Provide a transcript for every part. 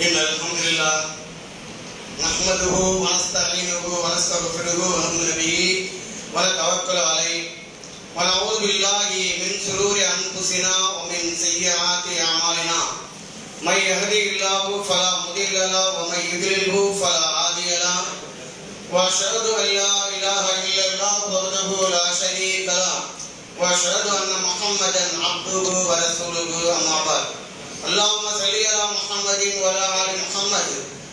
إن الحمد لله نحمده ونستعينه ونستغفره ونؤمن به ونتوكل عليه ونعوذ بالله من شرور أنفسنا ومن سيئات أعمالنا من يهده الله فلا مضل له ومن يضلل فلا هادي له وأشهد أن لا إله إلا الله وحده لا شريك له وأشهد أن محمدا عبده ورسوله أما بعد اللهم صل على محمد وعلى آل محمد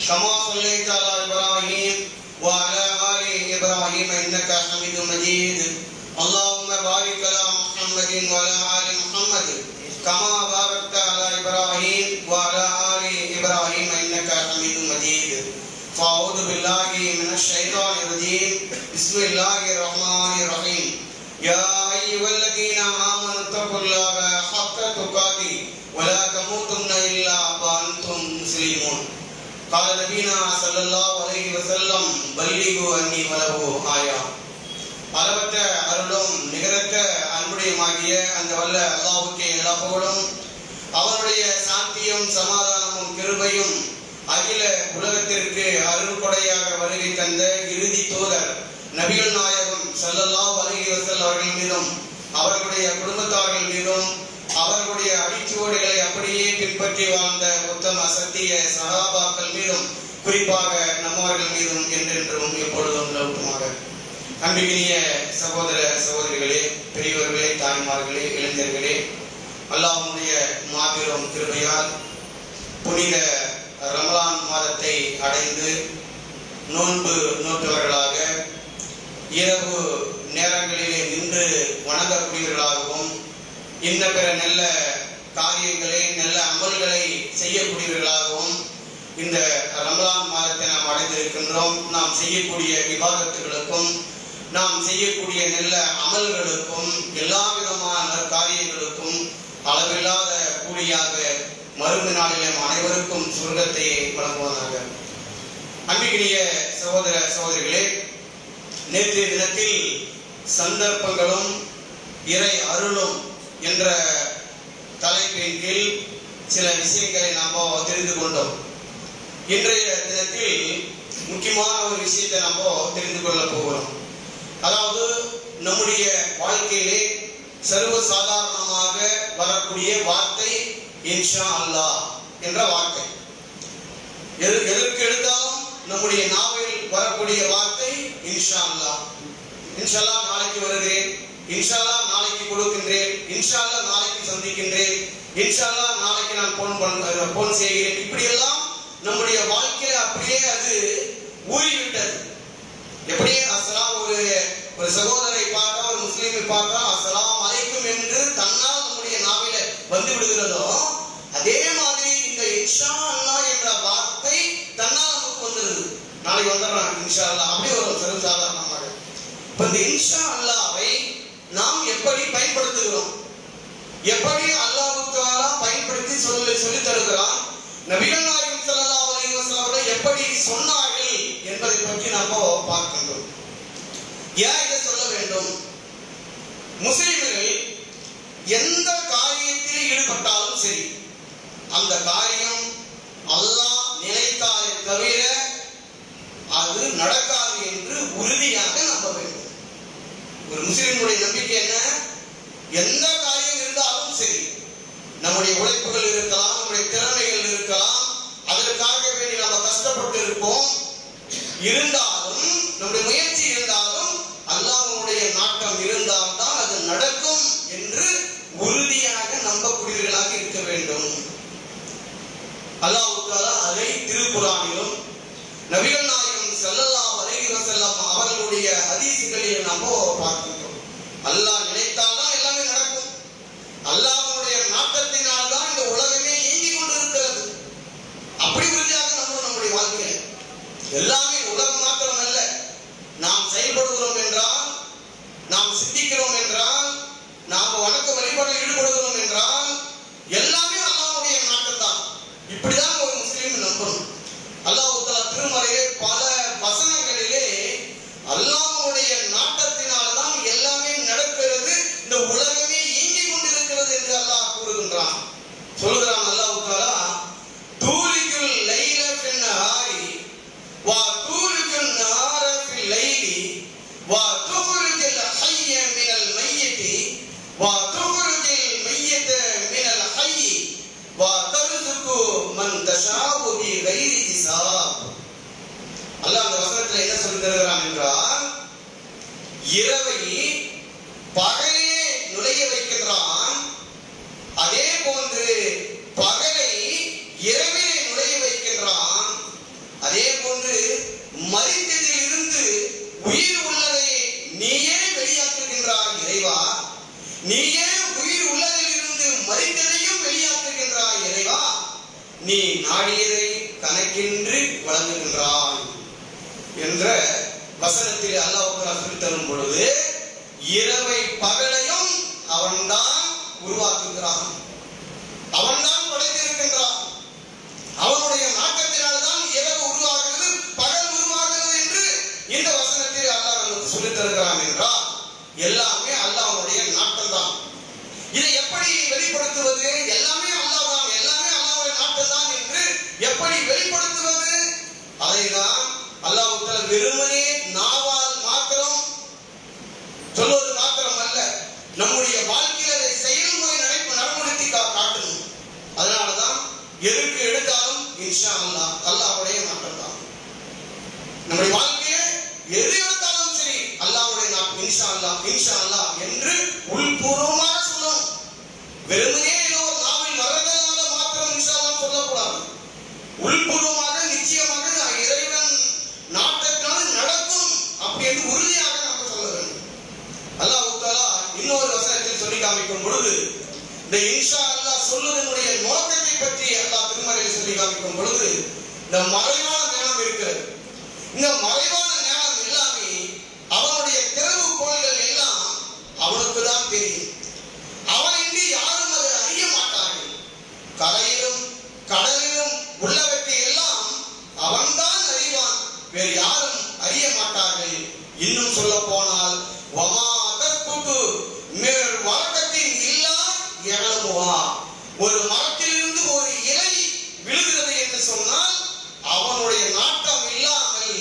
كما صليت على إبراهيم وعلى آل إبراهيم إنك حميد مجيد اللهم بارك على محمد وعلى آل محمد كما باركت على إبراهيم وعلى آل إبراهيم إنك حميد مجيد فأعوذ بالله من الشيطان الرجيم بسم الله الرحمن الرحيم يا أيها الذين آمنوا اتقوا الله حق تقاته ولا تموتن إلا وأنتم مسلمون قال نبينا صلى الله عليه وسلم بلغوا عني ولو آية அளவற்ற அருளும் நிகரற்ற அன்புடையமாகிய அந்த வல்ல அல்லாஹ்வுக்கே எல்லா புகழும் அவருடைய சாந்தியும் சமாதானமும் கிருபையும் அகில உலகத்திற்கு அருள் கொடையாக வருகை தந்த இறுதி தூதர் நபிகள் நாயகம் ஸல்லல்லாஹு அலைஹி வஸல்லம் அவர்கள் மீதும் அவர்களுடைய குடும்பத்தார்கள் மீதும் அவர்களுடைய அடிச்சுவடுகளை அப்படியே பின்பற்றி வாழ்ந்த உத்தம சத்திய சஹாபாக்கள் மீதும் குறிப்பாக நம்மவர்கள் மீதும் என்றென்றும் எப்பொழுதும் நிலவட்டுமாக. அன்பிற்கினிய சகோதர சகோதரிகளே, பெரியவர்களே, தாய்மார்களே, இளைஞர்களே, அல்லாஹ்வுடைய மாபெரும் கிருபையால் புனித ரமலான் மாதத்தை அடைந்து நோன்பு நோற்றவர்களாக இரவு நேரங்களிலே நின்று வணங்கக்கூடியவர்களாகவும் இன்ன பிற நல்ல காரியங்களை நல்ல அமல்களை செய்யக்கூடியவர்களாகவும் இந்த ரமலான் மாதத்தை நாம் அடைந்திருக்கின்றோம். நாம் செய்யக்கூடிய விவாதத்துகளுக்கும் நாம் செய்யக்கூடிய நல்ல அமல்களுக்கும் எல்லா விதமான காரியங்களுக்கும் அளவில்லாத கூலியாக மறுமை நாளிலே அனைவருக்கும் சொர்க்கத்தை வழங்குவதாக. அன்பிற்கினிய சகோதர சகோதரிகளே, நேற்றைய தினத்தில் சந்தர்ப்பங்களும் இறை அருளும் என்ற தலைப்பின் கீழ் சில விஷயங்களை நாம் தெரிந்து கொண்டோம். இன்றைய தினத்தில் முக்கியமான ஒரு விஷயத்தை நாம் தெரிந்து கொள்ள போகிறோம். அதாவது நம்முடைய வாழ்க்கையிலே சர்வசாதாரணமாக வரக்கூடிய வார்த்தை இன்ஷா அல்லாஹ் என்ற வார்த்தை. எதற்கு எடுத்தாலும் நம்முடைய நாவில் வரக்கூடிய வார்த்தை இன்ஷா அல்லாஹ். இன்ஷா அல்லாஹ் நாளைக்கு வருகிறேன், இன்ஷா அல்லாஹ் நாளைக்கு கொடுக்கின்றேன், இன்ஷா அல்லாஹ் நாளைக்கு சந்திக்கின்றேன், இன்ஷா அல்லாஹ் நாளைக்கு நான் போன் செய்கிறேன். இப்படியெல்லாம் நம்முடைய வாழ்க்கையில அப்படியே அது ஊறிவிட்டது. எப்படியே அஸ்ஸலாம் ஒரு சகோதரை பார்த்தா, ஒரு முஸ்லீமை பார்த்தா அஸ்ஸலாம் அலைக்கும் என்று தன்னால் நம்முடைய நாவில வந்து விடுகிறதோ, அதே மாதிரி இந்த இன்ஷா அல்லாஹ் என்ற வார்த்தை தன்னால் நமக்கு வந்துடுது. நாளைக்கு வந்துடுறான் இன்ஷா அல்லாஹ், அப்படியே ஒரு சர்வசாதாரணமாக. இப்ப இந்த இன்ஷா அல்லாஹ்வை நாம் எப்படி பயன்படுத்துகிறோம், எப்படி அல்லாஹ் தஆலா பயன்படுத்தி சொல்லி தருகிறான், நபிகள் நாயகம் ஸல்லல்லாஹு அலைஹி வஸல்லம் அவர்கள் எப்படி சொன்னார்கள் என்பதை பற்றி நாம் பார்க்கின்றோம். ஏன் இதை சொல்ல வேண்டும்? முஸ்லிம்கள் எந்த காரியத்தில் ஈடுபட்டாலும் சரி, அந்த காரியம் அல்லாஹ் நினைத்தாலே தவிர அது நடக்காது என்று உறுதியாக நம்ப வேண்டும். ஒரு முஸ்லிமுடைய நம்பிக்கை என்ன? எந்த காரியம் இருந்தாலும் சரி, நம்முடைய உழைப்புகள் இருக்கலாம், நம்முடைய திறமைகள் இருக்கலாம், அதற்காக வேண்டி நம்ம கஷ்டப்பட்டு இருப்போம், இருந்தாலும் நம்முடைய முயற்சி இருந்தாலும் அல்லாஹ்வுடைய நாட்டம் இருந்தால்தான் அது நடக்கும் என்று உறுதியாக நம்பக்கூடியவர்களாக இருக்க வேண்டும். அல்லாஹ் தஆலா அதை திருக்குர்ஆனிலும் நபிகள் நாயகம் ஸல்லல்லாஹு அலைஹி வஸல்லம் அவர்களுடைய ஹதீஸ்களில் நாம் பார்க்கிறோம். அல்லாஹ் நினைத்தால்தான் எல்லாமே நடக்கும். அல்லாஹ்வுடைய நாட்டத்தினால் தான் இந்த உலகமே இயங்கிக் கொண்டிருக்கிறது. அப்படி உறுதியாக நம்முடைய வாழ்க்கை எல்லாமே உலகம் மாத்திரம் அல்ல. நாம் செயல்படுகிறோம் என்றால், நாம் சிந்திக்கிறோம் என்றால், நாம் வணக்க வழிபாட்டில் ஈடுபடுகிறோம் என்றால் எல்லாமே அல்லாஹ்வுடைய நாட்டம்தான். இப்படிதான் ஒரு முஸ்லீம் நம்பணும். அல்லாஹ் தஆலா திருமறையிலே பல வசனங்களிலே அல்லாஹ்வுடைய நாட்டத்தினால்தான் எல்லாமே நடக்கிறது, இந்த உலகமே இயங்கிக் கொண்டிருக்கிறது என்று அல்லாஹ் கூறுகின்றான். சொல்கிறான் அல்லாஹ் தஆலா, தூலிகுல் வதர்சுக்கு மன் தஷாஉ பி கைரி ஹிசாப். அல்லாஹ் அந்த வசனத்துல என்ன சொல்லி தருகிறான் என்றால், இரவை பகலே நுழைய வைக்கின்றான், அதே போன்று பகலை இரவிலே நுழைய வைக்கின்றான், அதே போன்று மரித்ததில் இருந்து உயிர் உள்ளதை நீயே வெளியாக்குகின்றாய் இறைவா, நீயே உயிர் உள்ளதில் இருந்து மரித்ததையும் வெளியாக்குகின்றாய் இறைவா, நீ நாடியதை கணக்கின்றி வழங்குகின்றான் என்ற வசனத்தில் அல்லாஹ் சொல்லி தரும் பொழுது, இரவை பகலையும் அவன்தான் உருவாக்குகிறான், அவன்தான் படைத்திருக்கின்றான். அவனுடைய நாட்டத்தினால்தான் இரவு உருவாகிறது, பகல் உருவாகிறது என்று இந்த வசனத்தில் அல்லாஹ் நமக்கு சொல்லித் தருகிறான் என்றால், எல்லாமே அல்லாஹ்வுடைய நாட்டம் தான். இதை எப்படி வெளிப்படுத்துவது? எல்லாமே அல்லாஹ் தான், எல்லாமே அல்லாஹ்வுடைய நாட்டம் தான் என்று எப்படி வெளிப்படுத்துவது? அதைதான் அல்லாஹ் தஆலா வெறுமனே நாவால் மாத்திரம் சொல்வது மாத்திரம் அல்ல, நம்முடைய வாழ்க்கையில அதை செயல்முறை நடைமுறைப்படுத்தி காட்டணும். அதனாலதான் எதுக்கு எடுத்தாலும் இன்ஷா அல்லாஹ் அல்லாஹ்வுடைய நாட்டம் தான். நம்முடைய வாழ்க்கையை எது எடுத்தாலும் சரி அல்லாஹ்வுடைய நாட்டம், இன்ஷா அல்லாஹ் இன்ஷா அல்லாஹ் என்று உள்பூர்வமாக சொல்லணும். வெறுமனே ஏதோ நாவில் வரதுனால மாத்திரம் இன்ஷா அல்லாஹ் சொல்லக்கூடாது. உள்பூர்வமாக நிச்சயமாக இறைவன் நாட்டத்தால் நடக்கும் அப்படி என்று உறுதியாக நாம் சொல்ல வேண்டும். அல்லாஹ் தஆலா இன்னொரு வசனத்தில் சொல்லி காமிக்கும் பொழுது, இந்த இன்ஷா அல்லாஹ் சொல்லுவதனுடைய நோக்கத்தை பற்றி அல்லாஹ் திருமறையில் சொல்லி காமிக்கும் பொழுது, இந்த மறைவான ஞானம் இருக்கிறது, இந்த மறைவான ஞானம் எல்லாமே அவனுடைய திறவுகோள்கள் எல்லாம் அவனுக்கு தான் தெரியும். அவனின்றி யாரும் அதை அறிய மாட்டார்கள். கரையிலும் கடலிலும் உள்ளவற்றை எல்லாம் அவன்தான் அறிவான், வேறு யாரும் அறிய மாட்டார்கள். இன்னும் சொல்ல போனால் வழக்கத்தின் இல்லா எழமுவா, ஒரு மரத்திலிருந்து ஒரு இலை விழுகிறது என்று சொன்னால் அவனுடைய நாட்டம் இல்லாமல்,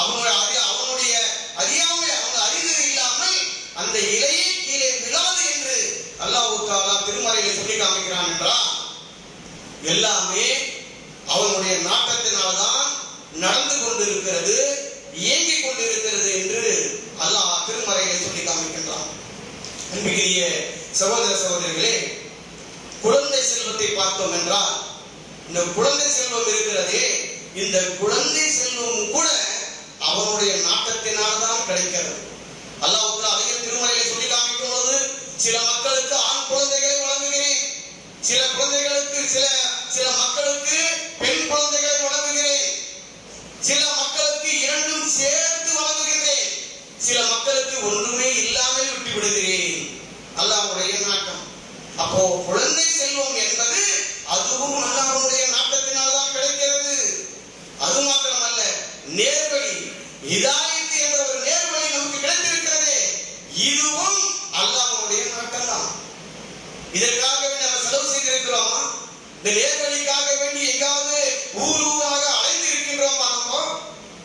அவனுடைய அறியாமை, அவன் அறிவு இல்லாமல் அந்த இலையே கீழே விழாது என்று அல்லாஹ் தஆலா திருமறையில் சொல்லி காமிக்கிறான் என்றால், எல்லாமே அவனுடைய நாட்டத்தினால்தான் நடந்து கொண்டிருக்கிறது, இயங்கிக் கொண்டிருக்கிறது என்று அல்லாஹ் திருமறையில் சொல்லி காமிக்கின்றான். அன்பிற்குரிய சகோதர சகோதரிகளே, குழந்தை செல்வத்தை பார்த்தோம் என்றால், இந்த குழந்தை செல்வம் இருக்கிறதே, இந்த குழந்தை செல்வம் கூட அவனுடைய நாட்டத்தினால் தான் கிடைக்கிறது. அல்லாஹ் அதையும் திருமறையிலே சொல்லி காமிக்கும் பொழுது, சில மக்களுக்கு ஆண் குழந்தைகளை வழங்குகிறேன், சில குழந்தைகளுக்கு சில மக்களுக்கு பெண் குழந்தைகளை வழங்குகிறேன், சில மக்களுக்கு இரண்டும் சேர்த்து வழங்குகிறேன், சில மக்களுக்கு ஒன்றுமே இல்லாமல் விட்டு விடுகிறேன். அல்லாஹ்வுடைய நாட்டம். அப்போ குழந்தை செல்வம் என்பது அதுவும் அல்லாஹ்வுடைய நாட்டத்தினால் தான் கிடைக்கிறது. அது மாத்திரமல்ல, நேர்வழி ஹிதாயத் என்ற ஒரு நேர்வழி நமக்கு கிடைத்திருக்கிறது, இதுவும் அல்லாஹ்வுடைய நாட்டம் தான். இதற்காக நம்ம செலவு செய்திருக்கிறோமா? இந்த நேர்வழிக்காக வேண்டி எங்காவது ஊராக அலைந்து இருக்கின்றோமா? நம்ம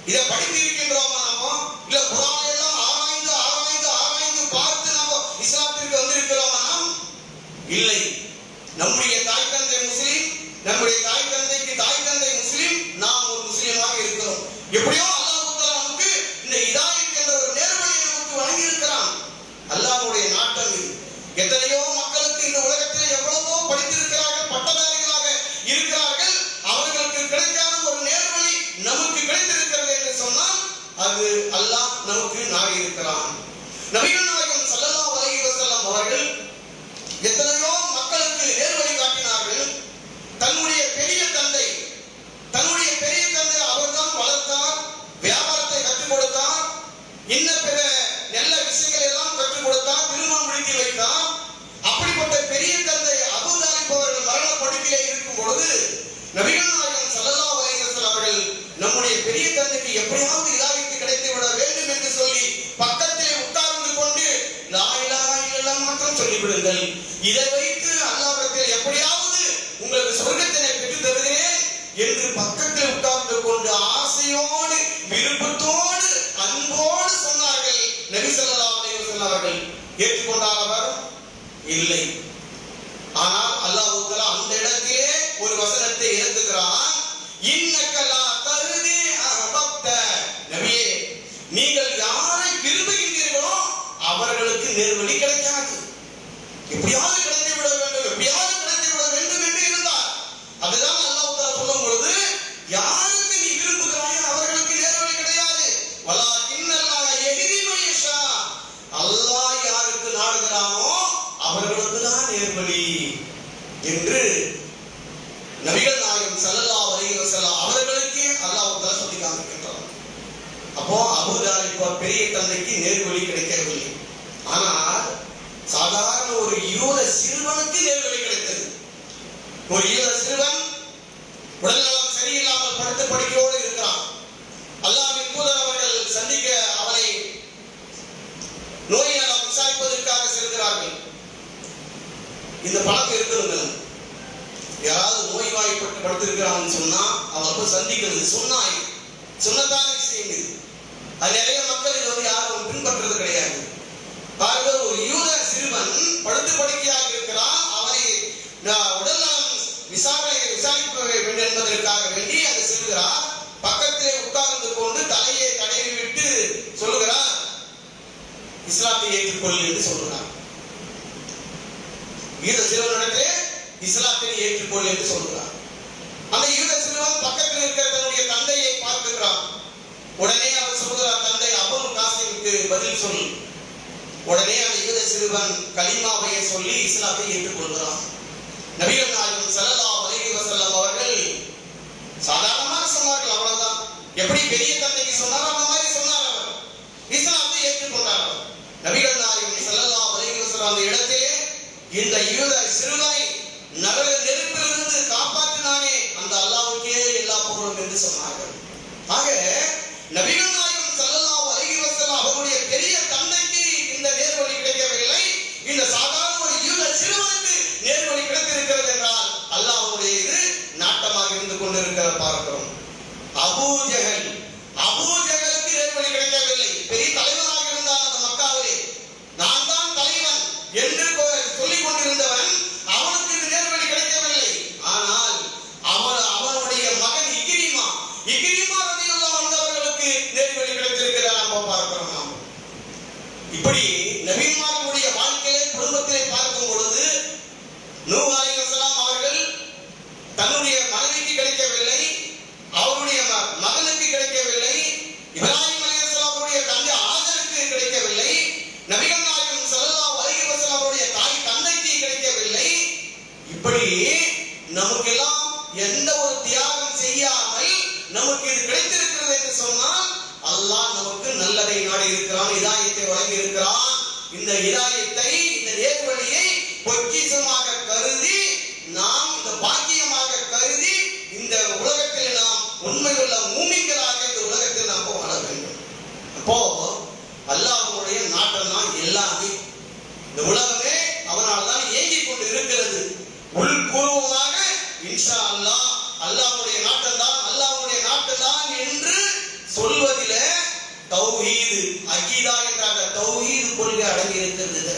இதை படித்து இருக்கின்றோமா? நம்ம இல்ல குர்ஆனை எல்லாம் ஆராய்ந்து ஆராய்ந்து ஆராய்ந்து பார்த்து நம்ம இஸ்லாத்திற்கு வந்திருக்கிறோமா? நாம் இல்லை. நம்முடைய தாய் தந்தை முஸ்லிம், நம்முடைய தாய் தந்தைக்கு தாய் தந்தை முஸ்லிம், நாம் ஒரு முஸ்லிமாக இருக்கிறோம். எப்படியோ அல்லாஹ் தஆலா நமக்கு இந்த ஹிதாயத் என்ற ஒரு நேர்வழியை நமக்கு வழங்கி இருக்கிறான். அல்லாஹ்வுடைய நாட்டம் இது. எத்தனையோ மக்களுக்கு இந்த உலகத்தில் எவ்வளவோ படித்திருக்கிறார்கள், பட்டதாரிகளாக இருக்கிறார்கள், அவர்களுக்கு கிடைக்காத ஒரு நேர்வழி நமக்கு கிடைத்திருக்கிறது என்று சொன்னால் அது அல்லாஹ் நமக்கு நாடி இருக்கிறான். நபிகள் நாயகம் ஸல்லல்லாஹு அலைஹி வஸல்லம் அவர்கள் எத்தனையோ மக்களுக்கு நேர்வழி காட்டினார்கள். தன்னுடைய பெரிய தந்தை அவர்தான் வளர்த்தார், வியாபாரத்தை கற்றுக் கொடுத்தார், இன்ன பிற நல்ல விஷயங்கள் எல்லாம் கற்றுக் கொடுத்தார், திருமணம் முடித்து வைத்தார். அப்படிப்பட்ட பெரிய தந்தை அபூ தாலிப் அவர்கள் மரண படுக்கையிலே இருக்கும் பொழுது நபிகள் நாயகம் ஸல்லல்லாஹு அலைஹி வஸல்லம் அவர்கள் நம்முடைய பெரிய தந்தைக்கு எப்படியாவது ஹிதாயத் கிடைத்து விட வேண்டும் என்று சொல்லி பக்கத்திலே உட்கார்ந்து கொண்டு லா இலாஹா இல்லல்லாஹ் மட்டும் சொல்லிவிடுங்கள், இதை வைத்து அல்லாஹ்விடத்தில் எப்படியாவது உங்களுக்கு சொர்க்கத்தினை பெற்று தருகிறேன் என்று பக்கத்தில் உட்கார்ந்து கொண்டு ஆசையோடு விருப்பத்தோடு அன்போடு சொன்னார்கள். நபி ஸல்லல்லாஹு அலைஹி வஸல்லம் அவர்கள் ஏற்றுக்கொண்டார் அவர் இல்லை. ஆனால் அல்லாஹ் தஆலா அந்த இடத்திலே ஒரு வசனத்தை யாருக்கு நீ விரும்புகிறாயோ அவர்களுக்கு நேர்வழி கிடையாது. வலாகின்னல்லாஹ யஹ்தி மன் யஷா, அல்லாஹ் யாருக்கு நாடுகிறானோ அவர்களுக்கு தான் நேர்வழி என்று நபிகள் நாயகம் ஸல்லல்லாஹு அலைஹி வஸல்லம் அவர்களுக்கு அல்லாஹ் தஆலா சொல்லி காண்பிக்கின்றார். அப்போ அபூ தாலிப் பெரிய தந்தைக்கு நேர்வழி கிடைக்கவில்லை. ஆனால் சாதாரண ஒரு யூத சிறுவனுக்கு நேர்வழி கிடைத்தது. ஒரு யூத சிறுவன் உடல்நலம் சரியில்லாமல் படுத்த படுக்கையோடு இருக்கிறான். அல்லாஹ்வின் தூதர் அவர்கள் சந்திக்க அவனை நோய் நலம் விசாரிப்பதற்காக செல்கிறார்கள். இந்த பழக்கம் இருக்குதுங்க. யாராவது நோய்வாய்ப்பட்டு படுத்திருக்கிறான்னு சொன்னா அவரை சந்திக்கிறது சொன்னதான விஷயம் இது. அது நிறைய மக்கள் இது யாரும் பின்பற்றுறது கிடையாது. பாருங்க, ஒரு யூத சிறுவன் படுத்து படுக்கையாக இருக்கிறான். அவனை உடல்நலம் விசாரிக்க வேண்டும் என்பதற்காக வேண்டி அங்கு செல்கிறார். பக்கத்திலே உட்கார்ந்து கொண்டு தலையை தடவி விட்டு சொல்லுகிறார், இஸ்லாத்தை ஏற்றுக்கொள் என்று சொல்கிறார். யூத சிறுவனிடத்திலே இஸ்லாத்தை ஏற்றுக்கொள் என்று சொல்கிறார். அந்த யூத சிறுவன் பக்கத்தில் இருக்கிற தன்னுடைய தந்தையை பார்க்கிறான். உடனே அவர் சொல்கிறார், தந்தை அபுல் காசிமுக்கு பதில் சொல். உடனே அந்த யூத சிறுவன் கலிமாவை சொல்லி இஸ்லாத்தை ஏற்றுக்கொள்கிறான். நபிகள் நாயகம் ஸல்லல்லாஹு அலைஹி வஸல்லம் அவர்கள் சாதாரணமாக சொன்னார்கள், அவ்வளவுதான். எப்படி பெரிய தந்தைக்கு சொன்னாரோ அந்த மாதிரி சொன்னார். அவர் இஸ்லாத்தை ஏற்றுக்கொண்டார். நபிகள் நாயகம் ஸல்லல்லாஹு அலைஹி வஸல்லம் அந்த இடத்திலே இந்த யூத சிறுவனை நரக நெருப்பிலிருந்து காப்பாற்றினானே அந்த அல்லாஹ்வுக்கே எல்லா புகழும் என்று சொன்னார்கள். ஆக நபிகள் நாயகம் ஸல்லல்லாஹு அலைஹி வஸல்லம் அவருடைய பெரிய தந்தைக்கு இந்த நேர்வழி கிடைக்கவில்லை. இந்த சாதாரண ஒரு யூத சிறுவனுக்கு நேர்வழி கிடைத்திருக்கிறது என்றால் அல்லாஹ்வுடைய இது நாட்டமாக இருந்து கொண்டிருக்கிற பார்க்கிறோம். அபூ ஜஹலுக்கு நேர்வழி கிடைக்கவில்லை. பெரிய தலைவனாக இருந்தான் அந்த மக்காவிலே. நான் தான் தலைவன் என்று சொல்லிக் கொண்டிருந்தவன், அவனுக்கு இந்த நேர்வழி கிடைக்கவில்லை. ஆனால் அவனுடைய மகன் இக்ரிமா ரலியல்லாஹு அன்ஹு அவர்களுக்கு நேர்வழி கிடைத்திருக்கிறார். நாம் பார்க்கிறோம். நாம் இப்படி நபிமார்களுடைய வாழ்க்கையிலே குடும்பத்திலே பார்க்கும் பொழுது நூஹ் அலைஹிஸ்ஸலாம் அவர்கள் தன்னுடைய மனைவிக்கு கிடைக்கவில்லை, அவருடைய மகனுக்கு கிடைக்கவில்லை, இப்ராஹிம் அலைஹிஸ்ஸலாம் அவருடைய தந்தை ஆதருக்கு கிடைக்கவில்லை, நபிகள் நாயகம் ஸல்லல்லாஹு அலைஹி வஸல்லம் அவருடைய தாய் தந்தைக்கு கிடைக்கவில்லை. இப்படி நமக்கெல்லாம் எந்த ஒரு தியாகம் செய்யாமல் நமக்கு இது கிடைத்திருக்கிறது என்று சொன்னால் அல்லாஹ் நமக்கு நல்லதை நாடி இருக்கிறான், ஹிதாயத்தை வழங்கி இருக்கிறான். இந்த ஹிதாயத்தை, இந்த நேர்வழியை பொக்கிஷமாக கருதி நாம் இந்த பாக்கியமாக கருதி இந்த உலகத்தில் நாம் உண்மையுள்ள மூமின்களாக இந்த உலகத்தில் நாம் வாழ வேண்டும். அப்போ அல்லாஹ்வுடைய நாட்டம் தான் எல்லாமே. இந்த உலகமே அவனால் தான் இயங்கிக் கொண்டு இருக்கிறது. உள்பூர்வமாக இன்ஷா அல்லாஹ் அல்லாஹ்வுடைய நாட்டம் தான் என்று சொல்வதிலே தௌஹீது அகீதா என்ற அந்த தௌஹீது கொள்கை அடங்கி இருக்கிறது.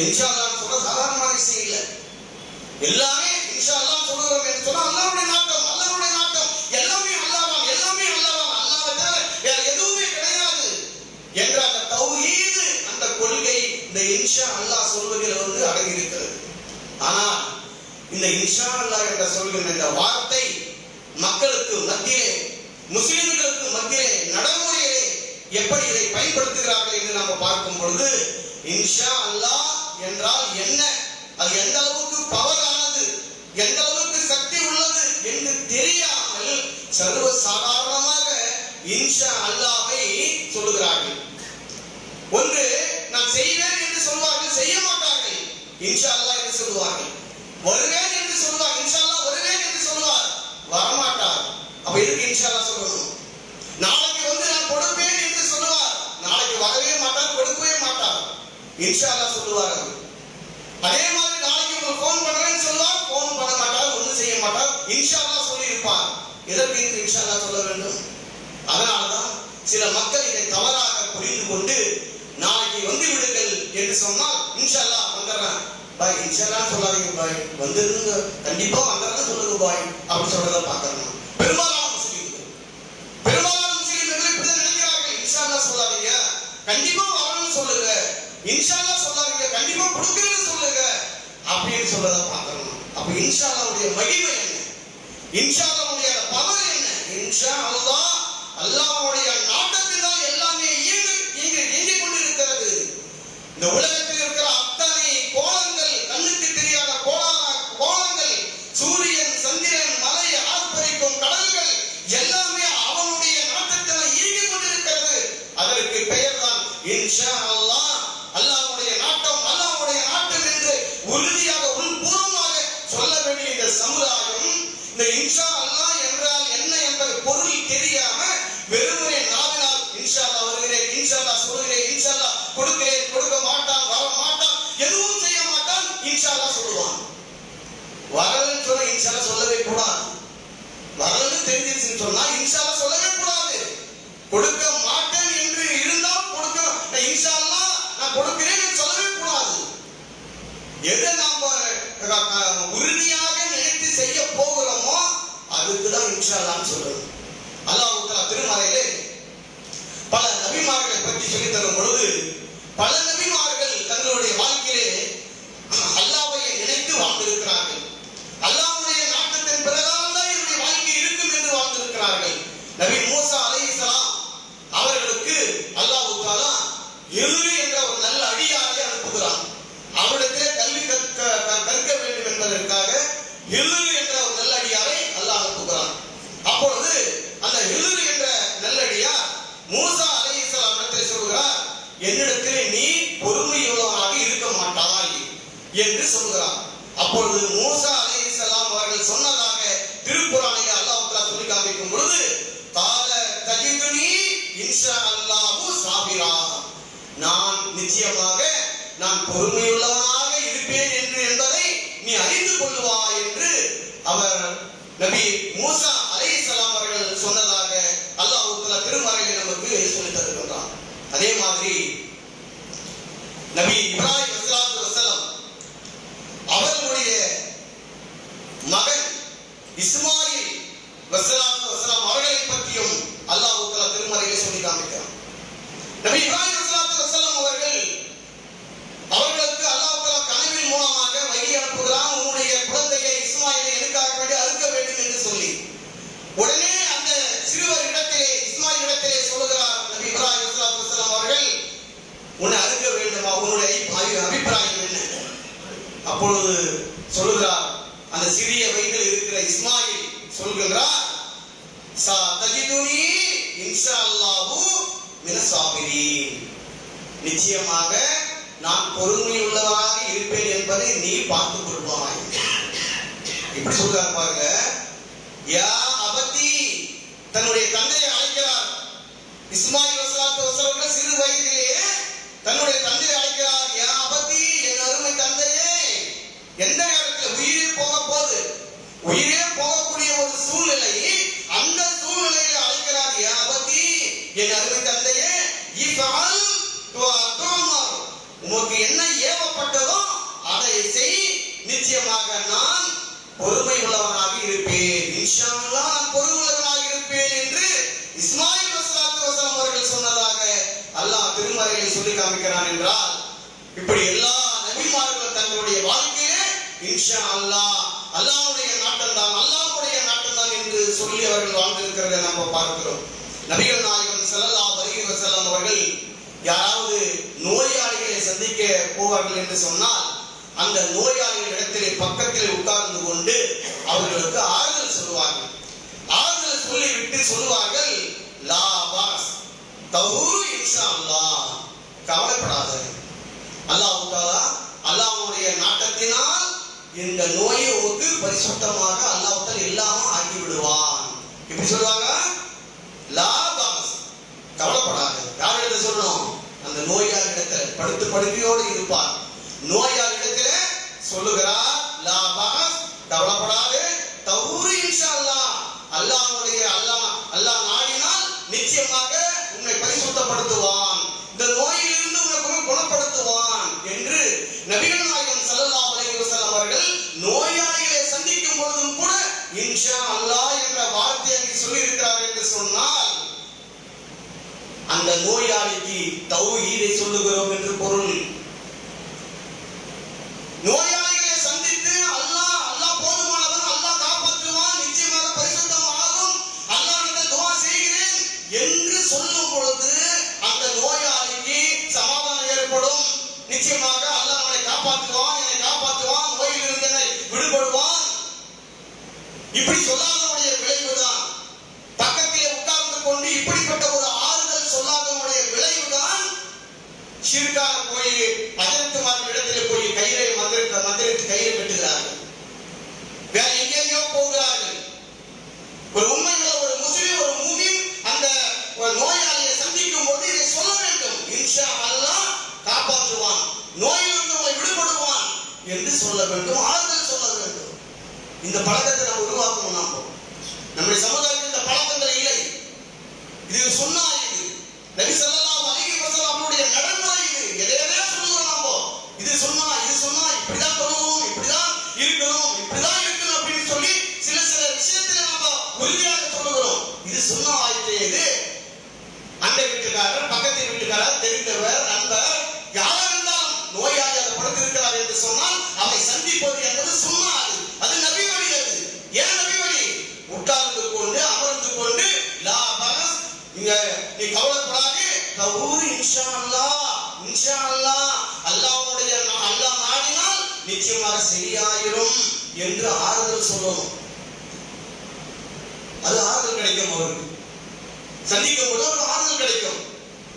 இன்ஷா அல்லாஹ் சொல்ற சாதாரண விஷயம் இல்லை. எல்லாமே இன்ஷா அல்லாஹ் சொல்றோம் என்று சொன்னா அல்லாஹ்வுடைய நாட்டம் எல்லாமே அல்லாஹ் அல்லாஹ்வை தவிர வேற எதுவுமே கிடையாது என்ற அந்த தௌஹீது அந்த கொள்கை இந்த இன்ஷா அல்லாஹ் சொல்வதில் அடங்கி இருக்கிறது. ஆனால் இந்த இன்ஷா அல்லாஹ் என்ற சொல்கின்ற இந்த வார்த்தை மக்களுக்கு மத்தியிலே, முஸ்லிம்களுக்கு மத்தியிலே, நடைமுறையிலே எப்படி இதை பயன்படுத்துகிறார்கள் என்று நாம் பார்க்கும் பொழுது இன்ஷா அல்லாஹ் என்றால் என்ன, அது எந்த அளவுக்கு பவர் ஆனது, எந்த அளவுக்கு சக்தி உள்ளது என்று தெரியாமல் சர்வ சாதாரணமாக இன்ஷா அல்லாஹ்வை சொல்லுகிறார்கள். ஒன்று நான் செய்வேன் என்று சொல்வார்கள், செய்ய மாட்டார்கள். இன்ஷா அல்லாஹ் என்று சொல்வார்கள். வருவேன் என்று சொல்வார், இன்ஷா அல்லாஹ் வருவேன் என்று சொல்வார், வரமாட்டார். அப்ப எதுக்கு இன்ஷா அல்லாஹ் சொல்லணும்? நாளைக்கு நான் கொடுப்பேன் என்று சொல்லுவார், நாளைக்கு வரவே மாட்டார், கொடுக்கவே மாட்டார். இன்ஷா அல்லாஹ் சொல்லுவார். அதே மாதிரி நாளைக்கு உங்களுக்கு போன் பண்றேன்னு சொல்லுவார், போன் பண்ண மாட்டார், ஒன்றும் செய்ய மாட்டார். இன்ஷா அல்லாஹ் சொல்லி இருப்பார். எதற்கு இன்ஷா அல்லாஹ் சொல்ல வேண்டும்? அதனால்தான் சில மக்கள் இதை தவறாக புரிந்து கொண்டு நாளைக்கு வந்து விடுங்கள் என்று சொன்னால் இன்ஷா அல்லாஹ் வந்துடுறேன் பாய், இன்ஷா அல்லாஹ் சொல்லாதீங்க பாய், வந்துருங்க கண்டிப்பா வந்துடுறேன் சொல்லுங்க பாய் அப்படி சொல்றத பார்க்கணும். பெரும்பாலான முஸ்லிம்கள் இப்படிதான் நினைக்கிறார்கள். இன்ஷா அல்லாஹ் சொல்லாதீங்க, கண்டிப்பா வரணும்னு சொல்லுங்க, இன்ஷா அல்லாஹ் சொல்லாதீங்க, கண்டிப்பா கொடுக்குறேன்னு சொல்லுங்க அப்படின்னு சொல்றத பார்க்கணும். அப்ப இன்ஷா அல்லாஹ்வுடைய மகிமை என்ன? இன்ஷா அல்லாஹ்வுடைய பவர் என்ன? இன்ஷா அல்லாஹ், அல்லாஹ்வுடைய நாட்டத்தினால் எல்லாமே இயங்கிக் கொண்டிருக்கிறது. இந்த உலகத்தில் இருக்கிற அத்தனை கோலங்கள், கண்ணுக்கு தெரியாத கோலங்கள், சூரியன், சந்திரன், மலை, ஆர்ப்பரிக்கும் கடல்கள் எல்லாமே அவனுடைய நாட்டத்தில் இயங்கிக் கொண்டிருக்கிறது. அதற்கு பெயர் தான் இன்ஷா அல்லாஹ். அல்லாஹ்வுடைய நாட்டம், அல்லாஹ்வுடைய நாட்டம் என்று உறுதியாக உள்பூர்வமாக சொல்ல வேண்டிய இந்த சமுதாயம் இந்த இன்ஷா அல்லாஹ் என்றால் என்ன என்பது பொருள் தெரியாம வெறுமனே நாவினால் இன்ஷா அல்லாஹ் வருகிறேன், இன்ஷா அல்லாஹ் சொல்கிறேன், இன்ஷா அல்லாஹ் கொடுக்கிறேன், கொடுக்க மாட்டான், வர மாட்டான், எதுவும் செய்ய மாட்டான், இன்ஷா அல்லாஹ் சொல்லுவான். வரலன்னு சொன்னா இன்ஷா அல்லாஹ் சொல்லவே கூடாது. வரலன்னு தெரிஞ்சிருச்சுன்னு சொன்னா இன்ஷா அல்லாஹ் சொல்லவே கூடாது. கொடுக்க மாட்டேன் என்று இருந்தால் கொடுக்க இன்ஷா அல்லாஹ் நான் கொடுக்கிறேன் சொல்லவே கூடாது. எதை நாம உறுதியாக நினைத்து செய்ய போகிறோமோ அதுக்குதான் இன்ஷா அல்லாஹ்னு சொல்லணும். அல்லாஹ் தஆலா திருமறையிலே பல நபிமார்களை பற்றி சொல்லி தரும் பொழுது பல நபிமார்கள் தங்களுடைய வாழ்க்கையிலே அல்லாஹ்வை நினைத்து வாழ்ந்திருக்கிறார்கள். அல்லாஹ்வுடைய நாட்டத்தின் பிரகாரம் தான் என்னுடைய வாழ்க்கை இருக்கும் என்று வாழ்ந்திருக்கிறார்கள். நபி மூசா அலைஹிஸ்ஸலாம் அவர்களுக்கு அல்லாஹ் தஆலா எதிரி என்ற ஒரு நல்ல அடியாரை அனுப்புகிறான். அவரிடத்திலே கல்வி கற்க வேண்டும் என்பதற்காக எதிரி என்ற ஒரு நல்ல அடியாரை அல்லாஹ் அனுப்புகிறான். அப்பொழுது அந்த எதிரி என்ற நல்லடியார் மூசா அலைஹிஸ்ஸலாம் இடத்தில் சொல்கிறார், என்னிடத்திலே நீ பொறுமையுள்ளவனாக இருக்க மாட்டாய் என்று சொல்கிறார். அப்பொழுது மூசா அலைஹிஸ்ஸலாம் அவர்கள் சொன்னதாக திருக்குர்ஆனிலே அல்லாஹ் தஆலா சொல்லி காண்பிக்கும் பொழுது கால தஜிதுனி இன்ஷா அல்லாஹு சாபிரா, நான் நிச்சயமாக நான் பொறுமையுள்ளவனாக இருப்பேன் என்று என்பதை நீ அறிந்து கொள்வாய் என்று அவர் நபி மூசா அலைஹிஸ்ஸலாம் அவர்கள் சொன்னதாக அல்லாஹ் தஆலா திருமறையிலே நமக்கு சொல்லித் தருகின்றார். அதே மாதிரி நபி இப்ராஹிம் ஸல்லல்லாஹு அலைஹி வஸல்லம் அவர்களுடைய மகன் இஸ்மாயில் ஸல்லல்லாஹு அலைஹி வஸல்லம் அவர்களை பற்றியும் அல்லாஹ் தஆலா திருமறையிலே சொல்லி காண்பிக்கிறார். நபி இப்ராஹிம் ஸல்லல்லாஹு அலைஹி வஸல்லம் அவர்களுக்கு அல்லாஹ் தஆலா கனவின் மூலமாக வகி அனுப்புகிறான், உன்னுடைய குழந்தையை இஸ்மாயிலை எனக்காக வேண்டி அறுக்க வேண்டும் என்று சொல்லி. உடனே அந்த சிறுவர் இடத்திலே இஸ்மாயில் இடத்திலே சொல்லுகிறார் நபி இப்ராஹிம் ஸல்லல்லாஹு அலைஹி வஸல்லம் அவர்கள், உன்னை அறுக்க வேண்டுமா, உன்னுடைய அபிப்பிராயம் என்ன? அப்பொழுது சொல்லுகிறார் அந்த சிறிய வயதில் இருக்கிற இஸ்மாயில் சொல்கிறார், சதஜிதுனி இன்ஷா அல்லாஹு மினஸ் சாபிரீன், நிச்சயமாக நான் பொறுமையுள்ளவராக இருப்பேன் என்பதை நீ பார்த்துக் கொள்வாய். இப்படி சொல்றார் பாருங்க. யா அபதி, தன்னுடைய தந்தையை அழைக்கிறார். இஸ்மாயில் ஸல்லல்லாஹு அலைஹி வஸல்லம் சிறு வயதிலேயே தன்னுடைய தந்தையை அழைக்கிறார். யா அபதி, என் அருமை தந்தையே. எந்த நேரத்தில் உயிரே போக போகுது, உயிரே போகக்கூடிய ஒரு சூழ்நிலை, அந்த சூழ்நிலையில அழைக்கிறார். யா அபதி, என் அருமை தந்தையே, இஃபஅல் துஅமர், உமக்கு என்ன ஏவப்பட்டதோ அதை செய், நிச்சயமாக நான் பொறுமை உள்ளவனாக இருப்பேன், இன்ஷா அல்லாஹ் நான் பொறுமை உள்ளவனாக இருப்பேன் என்று இஸ்மாயில் ஸல்லல்லாஹு அலைஹி வஸல்லம் அவர்கள் சொன்னதாக அல்லாஹ் திருமறையிலே சொல்லி காண்பிக்கிறான். என்றால் இப்படி எல்லா நபிமார்களும் தங்களுடைய வாழ்க்கையிலே இன்ஷா அல்லாஹ், அல்லாஹ்வுடைய நாட்டம் தான், அல்லாஹ்வுடைய நாட்டம் தான் என்று சொல்லி அவர்கள் வாழ்ந்திருக்கிறதை நாம் பார்க்கிறோம். நபிகள் நாயகம் ஸல்லல்லாஹு அலைஹி வஸல்லம் அவர்கள் யாராவது நோயாளிகளை சந்திக்க போவார்கள் என்று சொன்னால் அந்த நோயாளிகள் இடத்திலே பக்கத்திலே உட்கார்ந்து கொண்டு அவர்களுக்கு ஆறுதல் சொல்லுவார்கள். ஆறுதல் சொல்லிவிட்டு சொல்லுவார்கள், லா பாஸ் தஹூரு இன்ஷா அல்லாஹ், கவலைப்படாத, அல்லாஹ் தஆலா அல்லாஹ்வுடைய நாட்டத்தினால் இந்த நோயை உனக்கு பரிசுத்தமாக அல்லாஹ் தஆலா இல்லாம ஆக்கி விடுவான். இப்படி சொல்லுவாங்க. லா பாஸ், கவலைப்படாத. யார் இடத்துல சொல்லணும்? அந்த நோயாளி இடத்துல படுத்து படுக்கையோடு இருப்பார். நோயாளி இடத்துல சொல்லுகிறார், லா பாஸ், கவலைப்படாதே, தஹூரு இன்ஷா அல்லாஹ், அல்லாஹ்வுடைய அல்லாஹ் நாடினால் நிச்சயமாக உன்னை பரிசுத்தப்படுத்துவான், இந்த நோயிலிருந்து உன்னை குணப்படுத்துவான் என்று நபிகள் நாயகம் ஸல்லல்லாஹு அலைஹி வஸல்லம் அவர்கள் நோயாளிகளை சந்திக்கும் பொழுதும் கூட இன்ஷா அல்லாஹ் என்ற வார்த்தையை சொல்லி இருக்கிறார்கள் என்று சொன்னால் அந்த நோயாளிக்கு தௌஹீதை சொல்லுகிறோம் என்று பொருள். நோயாளிகளை சந்தித்து அல்லாஹ் போதுமானவன், அல்லாஹ் காப்பாற்றுவான், நிச்சயமாக இப்படி சொல்லாதனுடைய விளைவுதான், பக்கத்திலே உட்கார்ந்து கொண்டு இப்படிப்பட்ட ஒரு ஆறுதல் சொல்லாதனுடைய விளைவுதான் ஷிர்கான போய் அஜரத்துமார்கள் இடத்திலே போய் கயிறை மந்திரித்து கயிறை கட்டுகிறார்கள், வேற எங்கேயோ போகிறார்கள். ஒரு உண்மையில ஒரு முஸ்லிம் ஒரு மூமின் அந்த நோயாளியை சந்திக்கும் போது இதை சொல்ல வேண்டும், இன்ஷா அல்லாஹ் காப்பாற்றுவான், நோயிலிருந்து உங்களை விடுபடுவான் என்று சொல்ல வேண்டும், ஆறுதல் சொல்ல வேண்டும். இந்த பழக்கத்தை நாம் உருவாக்கணும். நம்முடைய சமுதாயத்தில் இந்த பழக்கங்கள் இல்லை. இது சொன்னா இது நபி ஸல்லல்லாஹு அலைஹி வஸல்லம் அவருடைய நடைமுறை இது. எதையோ சொல்லுவோம் நாம, இது சொன்னா இப்படிதான் சொல்லணும், இப்படிதான் இருக்கணும், இப்படிதான் இருக்கணும் அப்படின்னு சொல்லி சில விஷயத்துல நாம உறுதியாக சொல்லுகிறோம். இது சொன்னா ஆயிட்டே. இது அந்த வீட்டுக்காரர், பக்கத்து வீட்டுக்காரர், தெரிந்தவர், நண்பர், யாரா இருந்தாலும் நோயாளியாக படுத்திருக்கிறார் என்று சொன்னால் அவரை சந்திப்பது என்பது சும்மா, அது நபி வழி. அது ஏன் நபி வழி? உட்கார்ந்து கொண்டு அமர்ந்து கொண்டு லா பரஸ், நீ கவலைப்படாதே, கவுர் இன்ஷா அல்லாஹ், இன்ஷா அல்லாஹ், அல்லாஹ்வுடைய அல்லாஹ் நாடினால் நிச்சயமாக சரியாயிரும் என்று ஆறுதல் சொல்லணும். அது ஆறுதல் கிடைக்கும். அவருக்கு சந்திக்கும் போது ஒரு ஆறுதல் கிடைக்கும்.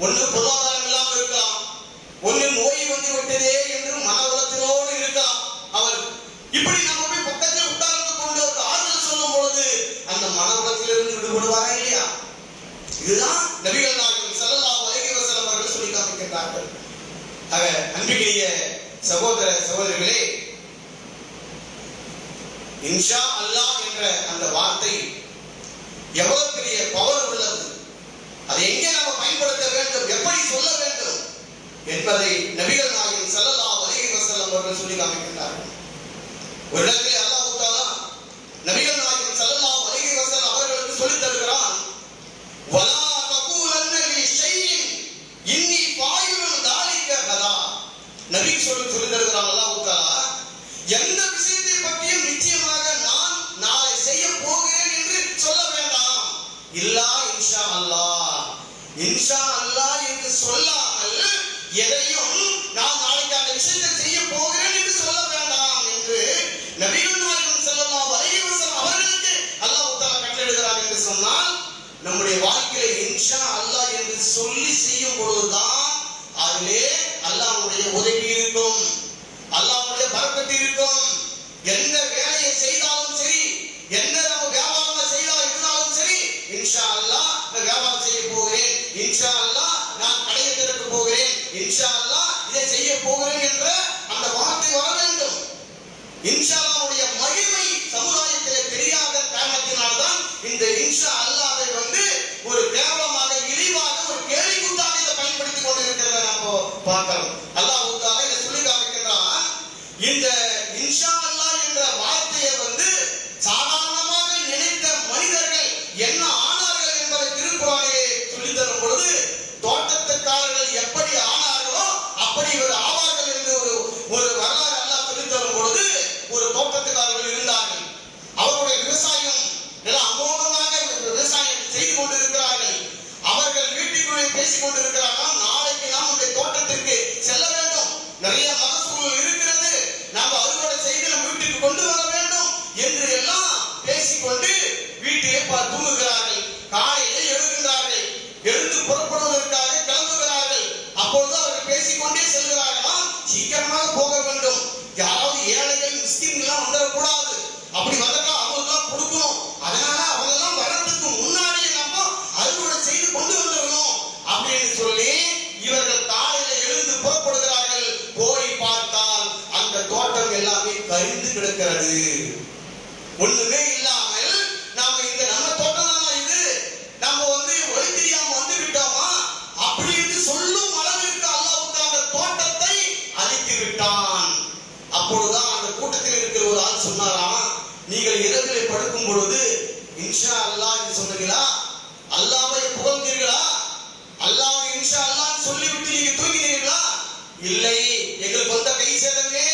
ஒன்று பொருளாதாரம் இல்லாமல் இருக்கலாம், ஒன்று நோய் வந்து விட்டதே என்று மன உளத்திலோடு இருக்கலாம். அவர் இப்படி நம்ம போய் பக்கத்தில் உட்கார்ந்து கொண்டு ஒரு ஆறுதல் சொல்லும் பொழுது அந்த மன உளத்திலிருந்து விடுபடுவாரா இல்லையா? இதுதான் நபிகள் நாயகம் ஸல்லல்லாஹு அலைஹி வஸல்லம் அவர்கள் சொல்லி காமிக்கின்றார்கள். ஆக அன்பிற்குரிய சகோதர சகோதரிகளே, இன்ஷா அல்லாஹ் என்ற அந்த வார்த்தை எவ்வளவு பெரிய பவர் உள்ளது, அதை எங்கே நாம பயன்படுத்த வேண்டும், எப்படி சொல்ல வேண்டும் என்பதை நபிகள் நாயகம் ஸல்லல்லாஹு அலைஹி வஸல்லம் அவர்கள் சொல்லி காமிக்கின்றார்கள். ஒரு இடத்திலே அல்லாஹ் தஆலா நபிகள் நாயகம் ஸல்லல்லாஹு அலைஹி வஸல்லம் அவர்களுக்கு சொல்லி தருகிறான், வலா தகூலன்ன லி ஷைஇன் இன்னி ஃபாயிலுன் தாலிக கதா. நபி சொல்லி தருகிறான் அல்லாஹ் தஆலா, எந்த விஷயத்தை பற்றியும் நிச்சயமாக நான் நாளை செய்ய போகிறேன் என்று சொல்ல வேண்டாம், இல்லா இன்ஷா அல்லாஹ், இன்ஷா அல்லாஹ் என்று சொல்லாமல் எதையும் நான் நாளைக்கு அந்த விஷயத்தை செய்ய போகிறேன் என்று சொல்ல வேண்டாம் என்று நபிகள் நாயகம் ஸல்லல்லாஹு அலைஹி வஸல்லம் அவர்களுக்கு அல்லாஹ் தஆலா கட்டளையிடுகிறார் என்று சொன்னால், நம்முடைய வாழ்க்கையில இன்ஷா அல்லாஹ் என்று சொல்லி செய்யும் பொழுதுதான் அதிலே அல்லாஹ்வுடைய உதவி இருக்கும், அல்லாஹ்வுடைய பரக்கத்து இருக்கும். எந்த வேலையை செய்தாலும் சரி, எந்த நம்ம வியாபாரம் இருந்தாலும் சரி, இன்ஷா அல்லாஹ் நான் வியாபாரம் செய்ய போகிறேன், இன்ஷா அல்லாஹ் நான் கடையை திறக்க போகிறேன், இன்ஷா அல்லாஹ் இதை செய்ய போகிறேன் என்ற அந்த வார்த்தை வர வேண்டும். இன்ஷா அல்லாஹ்வுடைய மகிமை சமுதாயத்திலே தெரியாத காரணத்தினால்தான் இந்த இன்ஷா அல்லாஹ்வை வந்து ஒரு கேவலமாக, இழிவாக, ஒரு கேலிக்கூத்தாக இதை பயன்படுத்திக் கொண்டிருக்கிறத நம்ம பார்க்கிறோம். அல்லாஹ் தஆலா இதை சொல்லி காமிக்கிறான். இந்த இன்ஷா அல்லாஹ் என்ற வார்த்தையை வந்து சாதாரணமாக நினைத்த மனிதர்கள் என்ன ஆனார்கள் என்பதை திருக்குர்ஆனிலே சொல்லி தரும் பொழுது, தோட்டத்துக்காரர்கள் எப்படி ஆனார்களோ அப்படி ஒரு ஆவார்கள் என்று ஒரு வரலாறு அல்லாஹ் சொல்லி தரும் பொழுது, ஒரு தோட்டத்துக்காரர்கள் இருந்தார்கள். அவருடைய விவசாயம் எல்லாம் அமோகமாக விவசாயம் செய்து கொண்டிருக்கிறார்கள். அவர்கள் வீட்டுக்குள்ளே பேசிக் கொண்டிருக்கிறார்கள், நாளைக்கு நாம் நம்முடைய தோட்டத்திற்கு செல்ல வேண்டும், நிறைய மகசூல் இருக்கிறது, நாம் அறுவடை செய்து நம் வீட்டுக்கு கொண்டு வர வேண்டும் என்று எல்லாம் பேசிக்கொண்டு வீட்டிலே தூங்குகிறார்கள். காலையிலே எழுகின்றார்கள், எழுந்து புறப்படுவதற்காக கிளம்புகிறார்கள். அப்பொழுது அவர்கள் பேசிக்கொண்டே செல்கிறார்களாம், சீக்கிரமாக போக வேண்டும், யாராவது ஏழைகள் மிஸ்கின்கள் வந்துடக்கூடாது, அப்படி வந்தா அவங்களுக்கு கொடுக்கணும், அதனால அவங்க எல்லாம் வரதுக்கு முன்னாடியே நம்ம அறுவடை செய்து கொண்டு வந்துடணும் அப்படின்னு சொல்லி இவர்கள் காலையில எழுந்து புறப்படுகிறார்கள். போய் பார்த்தால் அந்த தோட்டம் எல்லாமே கரிந்து கிடக்கிறது, ஒண்ணுமே இல்லாமல் நாம இந்த நம்ம தோட்டம் தான் இது, நம்ம வந்து ஒளி தெரியாம வந்து விட்டோமா அப்படின்னு சொல்லும் அளவிற்கு அல்லாஹ் அந்த தோட்டத்தை அழித்து விட்டான். அப்பொழுதுதான் அந்த கூட்டத்தில் இருக்கிற ஒரு ஆள் சொன்னாராம், நீங்கள் இரவிலே படுக்கும் பொழுது இன்ஷா அல்லாஹ் என்று சொன்னீங்களா, அல்லாஹ்வை புகழ்ந்தீர்களா, அல்லாஹ் இன்ஷா அல்லாஹ் சொல்லிவிட்டு நீங்க தூங்கினீர்களா? இல்லை, எங்களுக்கு வந்த கை சேதமே,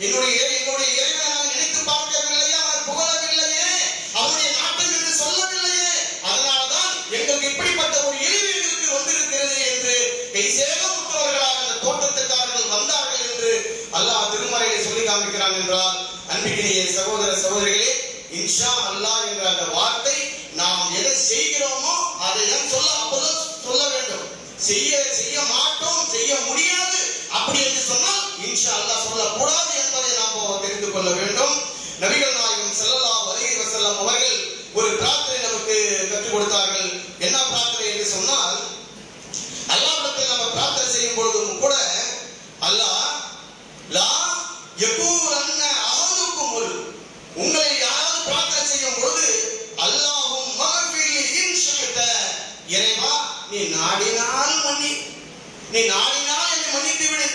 என்னுடைய இறைவனை நான் நினைத்து பார்க்கவில்லையே, அவனை புகழவில்லையே, அவனுடைய நாட்டம் என்று சொல்லவில்லையே, அதனால்தான் எங்களுக்கு இப்படிப்பட்ட ஒரு இழிவு எங்களுக்கு வந்திருக்கிறது என்று கை சேதமுற்றவர்களாக அந்த தோட்டத்துக்காரர்கள் வந்தார்கள் என்று அல்லாஹ் திருமறையை சொல்லி காமிக்கிறான். என்றால் அன்பிற்கினிய சகோதர சகோதரிகளே, இன்ஷா அல்லாஹ் என்ற அந்த வார்த்தை நாம் எதை செய்கிறோமோ அதை தான் அப்போதான் சொல்ல வேண்டும். செய்ய மாட்டோம், செய்ய முடியாது அப்படி என்று சொன்னால் இன்ஷா அல்லாஹ் சொல்லக்கூடாது என்பதை நாம் தெரிந்து கொள்ள வேண்டும். நபிகள் நாயகம் ஸல்லல்லாஹு அலைஹி வஸல்லம் அவர்கள் ஒரு பிரார்த்தனை நமக்கு கற்றுக் கொடுத்தார்கள். என்ன பிரார்த்தனை என்று சொன்னால், அல்லாஹ்விடத்தில் நம்ம பிரார்த்தனை செய்யும் பொழுதும் கூட அல்லாஹ் லா யகூலன்ன அஹதுக்கும், உங்களை யாராவது பிரார்த்தனை செய்யும் பொழுது அல்லாஹும் மக்ஃபிர்லி இன் ஷி'த, இறைவா நீ நாடினால் நீ நாடினால் என்னை மன்னித்து விடு.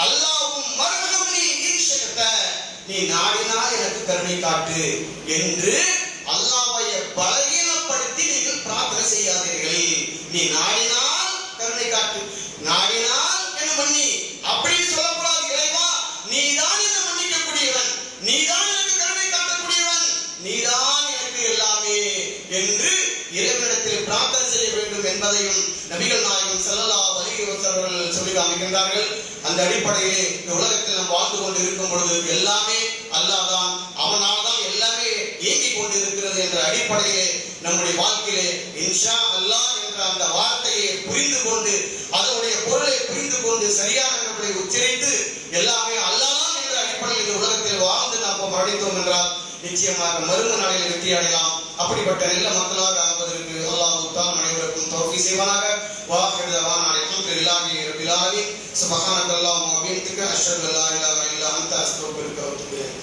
அல்லாஹும் மர்ஹம்னி இன் ஷி'த, நீ நாடினால் எனக்கு கருணை காட்டு என்று அல்லாஹ்வை பலகீனப்படுத்தி நீங்கள் பிரார்த்தனை செய்யாதீர்கள். நீ நாடினால் கருணை காட்டு, நாடினால் என்ன மன்னி அப்படின்னு சொல்லக்கூடாது. இறைவா நீதான் என்னை மன்னிக்கக்கூடியவன், நீதான் எனக்கு கருணை காட்டக்கூடியவன், நீதான் எனக்கு எல்லாமே என்று இறைவனிடத்தில் பிரார்த்தனை செய்ய வேண்டும் என்பதையும் நபிகள் நாயகம் ஸல்லல்லாஹு அலைஹி வஸல்லம் சொல்லி காமிக்கின்றார்கள். அந்த அடிப்படையிலே இந்த உலகத்தில் நாம் வாழ்ந்து கொண்டு இருக்கும் பொழுது எல்லாமே அல்லாஹ் தான், அவனால் தான் எல்லாமே இயங்கிக் கொண்டு இருக்கிறது என்ற அடிப்படையிலே நம்முடைய வாழ்க்கையிலே இன்ஷா அல்லாஹ் என்ற அந்த வார்த்தையை புரிந்து கொண்டு அதனுடைய பொருளை புரிந்து கொண்டு சரியான முறையை உச்சரித்து எல்லாமே அல்லாஹ் தான் என்ற அடிப்படையில் இந்த உலகத்தில் வாழ்ந்து நாம் மரணித்தோம் என்றால் நிச்சயமாக மறுமை நாளில் வெற்றி அடையலாம். அப்படிப்பட்ட நல்ல மக்களாக ஆகுவதற்கு அல்லாஹ் தஆலா அனைவருக்கும் தௌஃபீக் செய்வானாக. வாஹிரு தவானா அல்ஹம்துலில்லாஹி ரப்பில் ஆலமீன். சுப்ஹானக்கல்லாஹும்ம வ பிஹம்திக அஷ்ஹது அல்லா இலாஹா இல்லா அன்த அஸ்தக்ஃபிருக வ அத்தூபு இலைக்.